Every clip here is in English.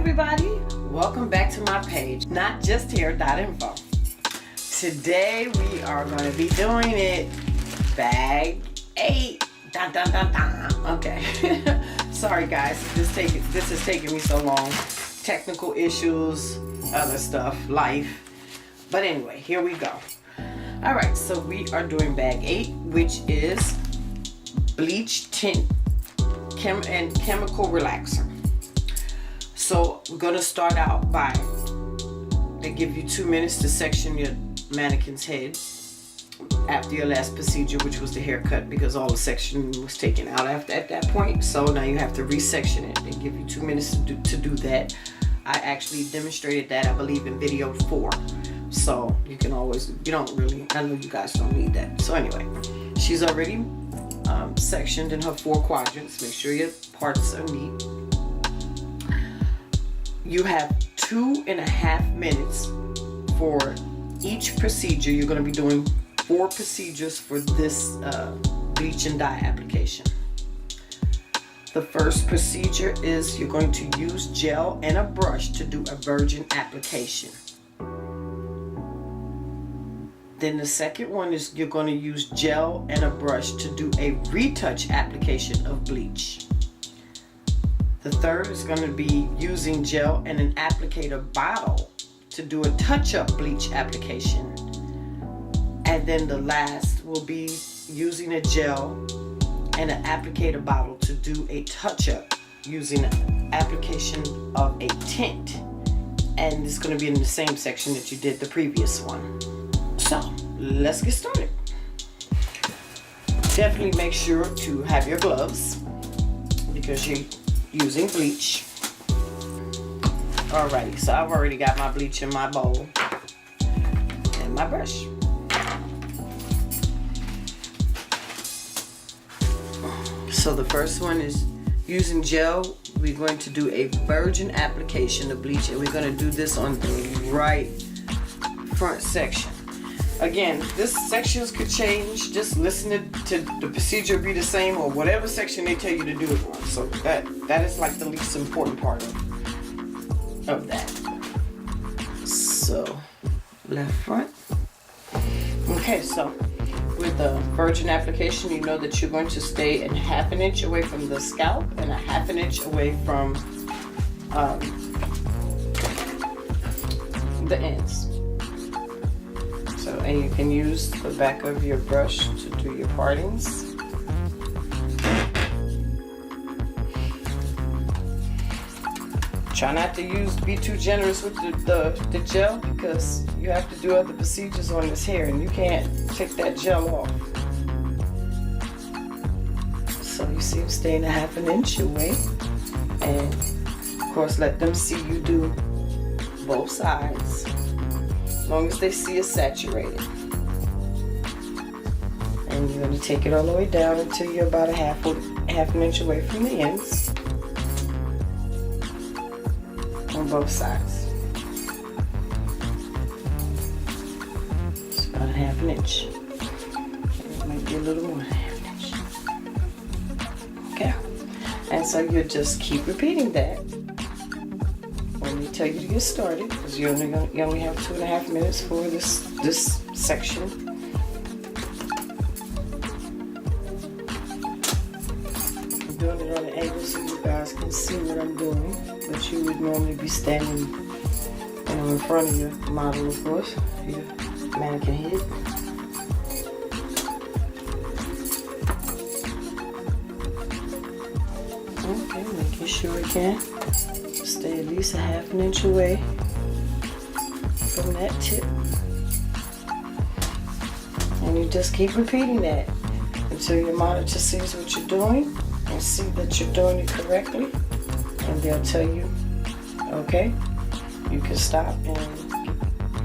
everybody, welcome back to my page, notjusthair.info. Today we are going to be doing it bag 8. Dun, dun, dun, dun. Okay. Sorry guys, this is taking me so long. Technical issues, other stuff, life. But anyway, here we go. Alright, so we are doing bag 8, which is Bleach Tint and Chemical Relaxer. So we're going to start out by, they give you 2 minutes to section your mannequin's head after your last procedure, which was the haircut, because all the section was taken out at that point. So now you have to resection it. They give you 2 minutes to do that. I actually demonstrated that, I believe, in video 4. So you can always, I know you guys don't need that. So anyway, she's already sectioned in her 4 quadrants. Make sure your parts are neat. You have 2.5 minutes for each procedure. You're going to be doing 4 procedures for this bleach and dye application. The first procedure is you're going to use gel and a brush to do a virgin application. Then the second one is you're going to use gel and a brush to do a retouch application of bleach. The third is going to be using gel and an applicator bottle to do a touch-up bleach application. And then the last will be using a gel and an applicator bottle to do a touch-up using an application of a tint. And it's going to be in the same section that you did the previous one. So, let's get started. Definitely make sure to have your gloves because you're using bleach. Alrighty, so I've already got my bleach in my bowl and my brush. So the first one is using gel. We're going to do a virgin application of bleach, and we're going to do this on the right front section. Again, this sections could change. Just listen to the procedure be the same, or whatever section they tell you to do it on. So that is like the least important part of that. So left front. Okay, so with the virgin application, you know that you're going to stay a 1/2 inch away from the scalp and a 1/2 inch away from the ends. So, and you can use the back of your brush to do your partings. Try not to be too generous with the gel, because you have to do other procedures on this hair and you can't take that gel off. So you see, I'm staying a 1/2 inch away, and of course let them see you do both sides. As long as they see it's saturated. And you're going to take it all the way down until you're about a half an inch away from the ends on both sides. It's about a 1/2 inch. It might be a little more than a 1/2 inch. Okay. And so you just keep repeating that. When they tell you to get started, because you only have 2.5 minutes for this section. I'm doing it on an angle so you guys can see what I'm doing, but you would normally be standing, in front of your model, of course, your mannequin head. Okay, making sure it can stay at least a 1/2 inch away from that tip. And you just keep repeating that until your monitor sees what you're doing and see that you're doing it correctly. And they'll tell you, okay, you can stop and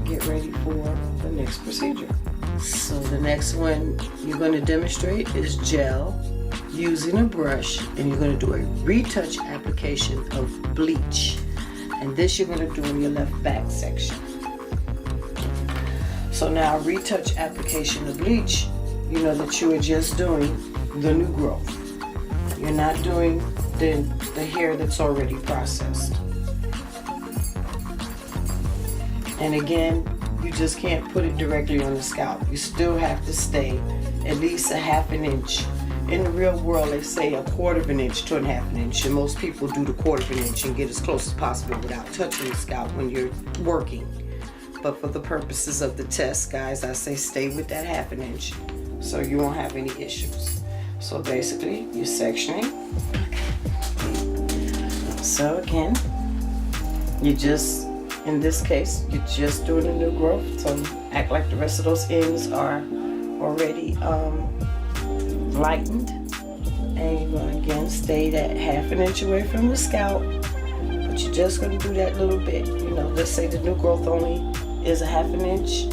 get ready for the next procedure. So the next one you're going to demonstrate is gel using a brush, and you're going to do a retouch application of bleach, and this you're going to do in your left back section. So now retouch application of bleach, you know that you are just doing the new growth. You're not doing the hair that's already processed. And again, you just can't put it directly on the scalp. You still have to stay at least a ½ inch. In the real world, they say a ¼ inch to a ½ inch, and most people do the ¼ inch and get as close as possible without touching the scalp when you're working. But for the purposes of the test, guys, I say stay with that ½ inch so you won't have any issues. So basically, you're sectioning. So again, you just, in this case, you're just doing a new growth, so act like the rest of those ends are already lightened. And you're going to again stay that ½ inch away from the scalp, but you're just going to do that little bit. You know, let's say the new growth only is a ½ inch,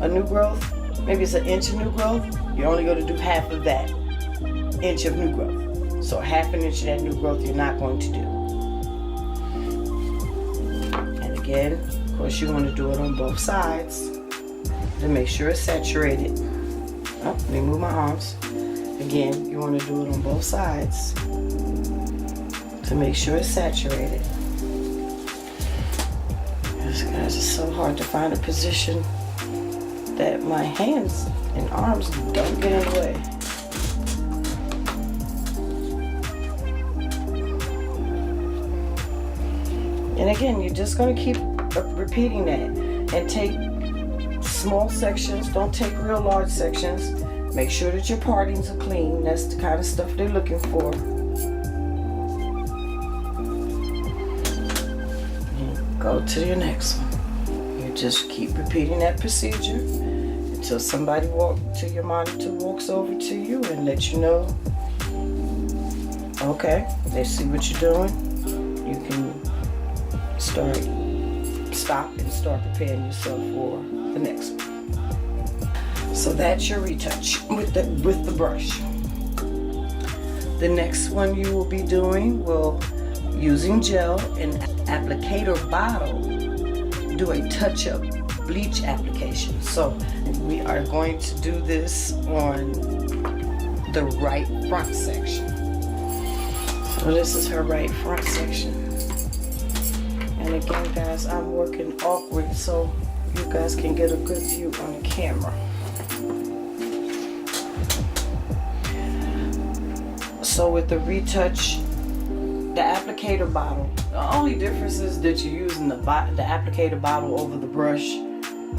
a new growth, maybe it's an inch of new growth. You're only going to do half of that inch of new growth. So a ½ inch of that new growth you're not going to do. And again, of course, you want to do it on both sides to make sure it's saturated. Oh, let me move my arms. Again, you want to do it on both sides to make sure it's saturated. This guys, it's so hard to find a position that my hands and arms don't get in the way. And again, you're just going to keep repeating that and take small sections. Don't take real large sections. Make sure that your partings are clean. That's the kind of stuff they're looking for. And go to your next one. You just keep repeating that procedure until somebody till your monitor walks over to you and let you know, okay, they see what you're doing. You can stop and start preparing yourself for the next one. So that's your retouch with the brush. The next one you will be doing using gel and applicator bottle, do a touch-up bleach application. So we are going to do this on the right front section. So this is her right front section. And again, guys, I'm working awkward so you guys can get a good view on the camera. So with the retouch, the applicator bottle, the only difference is that you're using the applicator bottle over the brush.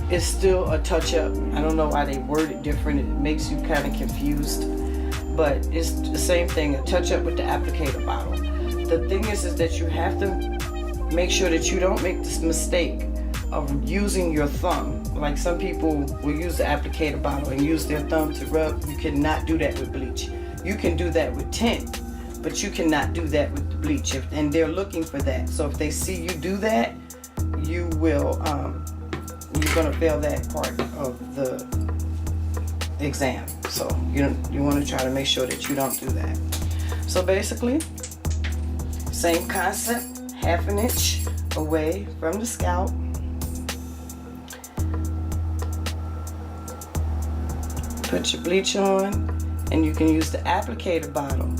It's still a touch-up. I don't know why they word it different. It makes you kind of confused. But it's the same thing, a touch-up with the applicator bottle. The thing is that you have to make sure that you don't make this mistake of using your thumb. Like some people will use the applicator bottle and use their thumb to rub. You cannot do that with bleach. You can do that with tint, but you cannot do that with the bleach. And they're looking for that. So if they see you do that, you will, you're gonna fail that part of the exam. So you want to try to make sure that you don't do that. So basically, same concept, ½ an inch away from the scalp. Put your bleach on. And you can use the applicator bottle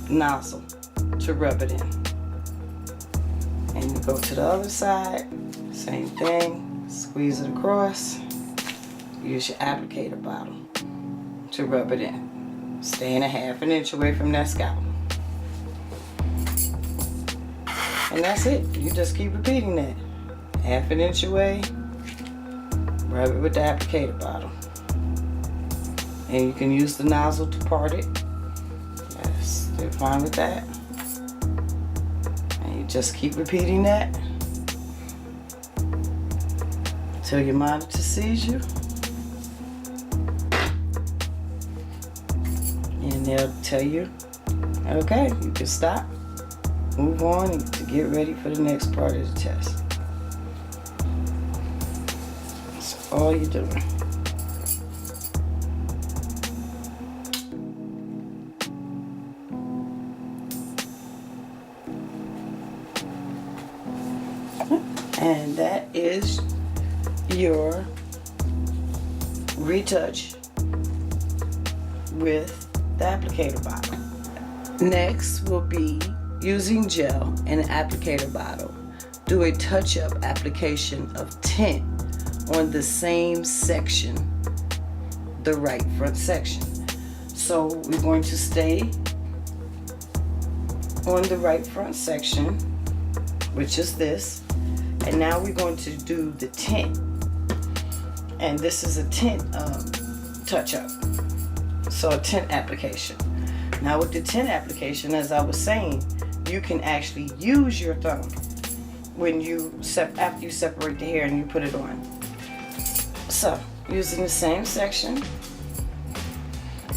nozzle to rub it in. And you go to the other side, same thing, squeeze it across. Use your applicator bottle to rub it in. Staying a ½ an inch away from that scalp. And that's it. You just keep repeating that. ½ an inch away, rub it with the applicator bottle. And you can use the nozzle to part it. Yes, they're fine with that. And you just keep repeating that until your monitor sees you. And they'll tell you, okay, you can stop, move on, and to get ready for the next part of the test. That's all you're doing. And that is your retouch with the applicator bottle. Next will be using gel and an applicator bottle. do a touch-up application of tint on the same section, the right front section. So we're going to stay on the right front section, which is this, and now we're going to do the tint. And this is a tint touch-up, so a tint application. Now with the tint application, as I was saying, you can actually use your thumb when after you separate the hair and you put it on. So using the same section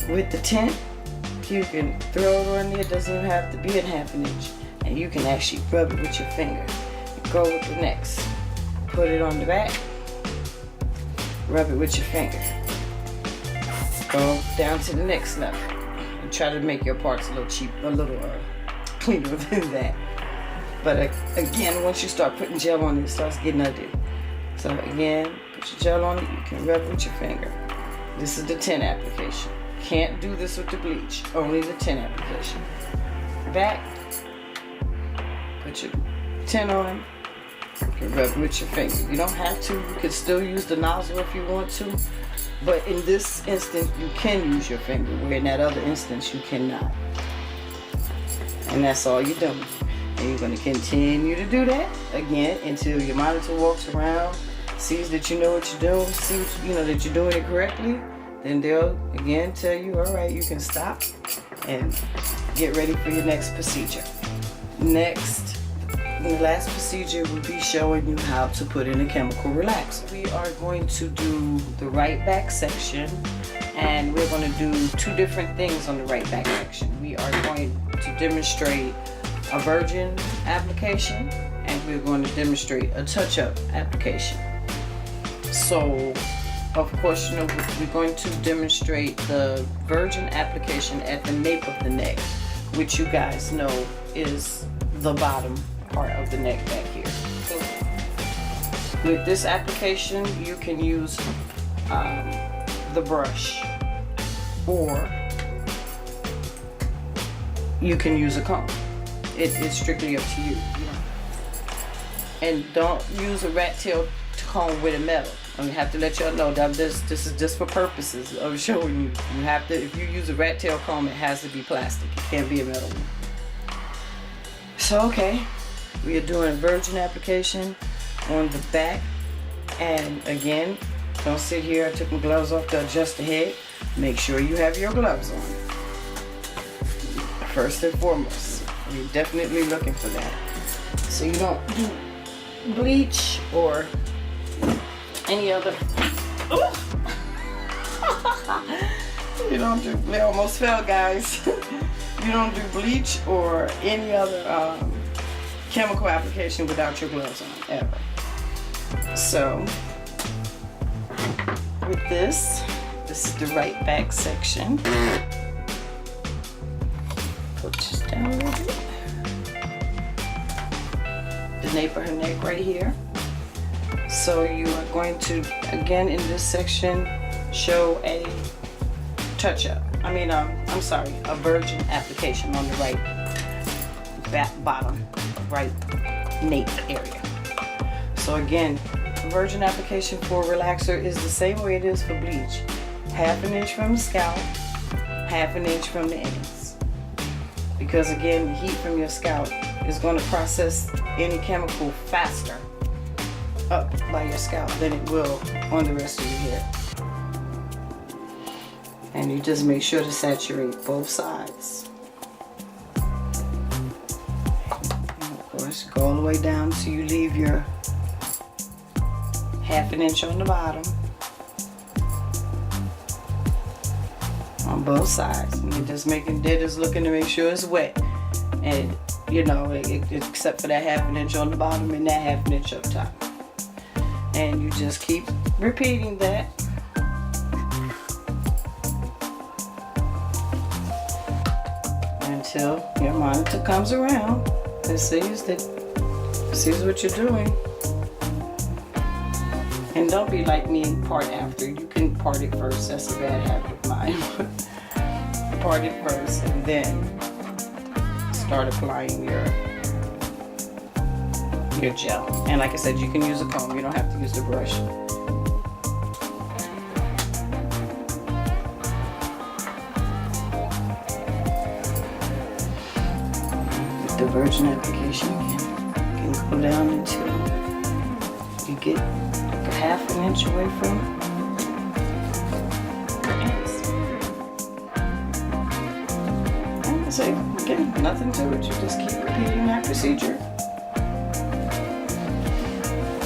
with the tint, you can throw it on there. It doesn't even have to be a 1/2 inch, and you can actually rub it with your finger. Go with the next, put it on the back, rub it with your finger, go down to the next level, and try to make your parts a little cleaner than that. But again, once you start putting gel on it, it starts getting ugly. So again, put your gel on it, you can rub it with your finger. This is the tint application. Can't do this with the bleach, only the tint application. Back, put your tint on, you can rub it with your finger. You don't have to, you can still use the nozzle if you want to, but in this instance, you can use your finger, where in that other instance, you cannot. And that's all you're doing. And you're going to continue to do that again until your monitor walks around, sees that you know what you're doing, sees that you're doing it correctly. Then they'll again tell you, all right, you can stop and get ready for your next procedure. Next, the last procedure will be showing you how to put in a chemical relaxer. We are going to do the right back section, and we're going to do 2 different things on the right back section. We are going to demonstrate a virgin application, and we're going to demonstrate a touch-up application. So, of course, we're going to demonstrate the virgin application at the nape of the neck, which you guys know is the bottom part of the neck back here. So, with this application, you can use the brush, or you can use a comb. It's strictly up to you. And don't use a rat tail comb with a metal. I have to let y'all know that this is just for purposes of showing you. You have to, if you use a rat tail comb, it has to be plastic. It can't be a metal one. So okay, we are doing a virgin application on the back, and again, don't sit here. I took my gloves off to adjust the head. Make sure you have your gloves on. First and foremost, you're definitely looking for that. So you don't do bleach or any other. You don't do. They almost fell, guys. You don't do bleach or any other chemical application without your gloves on, ever. So with this is the right back section. Put this down a little bit. The nape of her neck right here. So you are going to, again in this section, show a touch-up. A virgin application on the right back bottom, right nape area. So again, virgin application for relaxer is the same way it is for bleach. 1/2 inch from the scalp, 1/2 inch from the ends. Because again, the heat from your scalp is going to process any chemical faster up by your scalp than it will on the rest of your hair. And you just make sure to saturate both sides. And of course, go all the way down till you leave your 1/2 inch on the bottom on both sides. And you're just looking to make sure it's wet. And except for that 1/2 inch on the bottom and that 1/2 inch up top. And you just keep repeating that until your monitor comes around and sees what you're doing. And don't be like me and part after. You can part it first. That's a bad habit of mine. Part it first and then start applying your your gel. And like I said, you can use a comb. You don't have to use the brush. With the virgin application, you can go down until you get like a half an inch away from it. So again, nothing to it. You just keep repeating that procedure.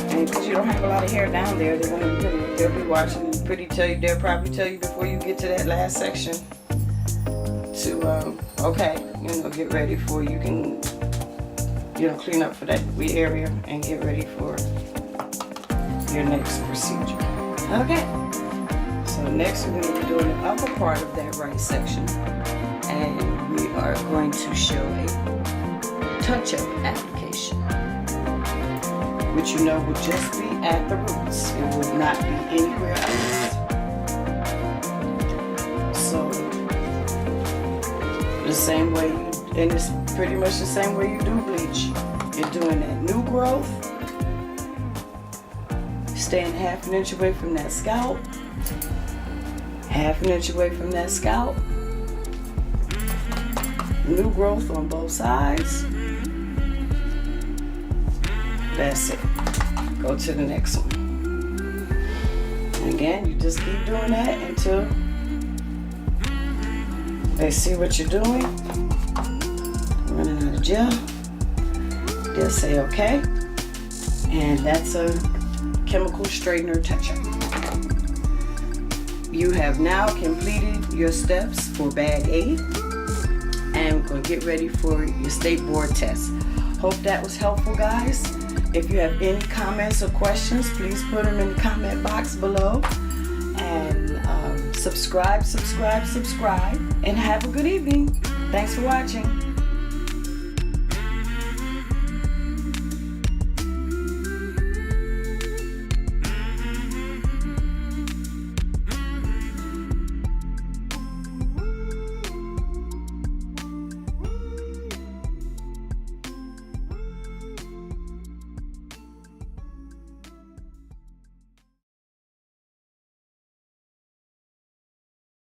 And because you don't have a lot of hair down there, they'll be watching. They'll probably tell you before you get to that last section to okay, get ready for you can clean up for that wee area and get ready for your next procedure. Okay. So next we're going to be doing the upper part of that right section. And we are going to show a touch-up application, which will just be at the roots. It will not be anywhere else. So the same way and it's pretty much the same way you do bleach. You're doing that new growth, staying half an inch away from that scalp, half an inch away from that scalp. New growth on both sides. That's it. Go to the next one. And again, you just keep doing that until they see what you're doing. Running out of gel. They'll say okay. And that's a chemical straightener touch-up. You have now completed your steps for bag 8. And we're going to get ready for your state board test. Hope that was helpful, guys. If you have any comments or questions, please put them in the comment box below. And subscribe, and have a good evening. Thanks for watching.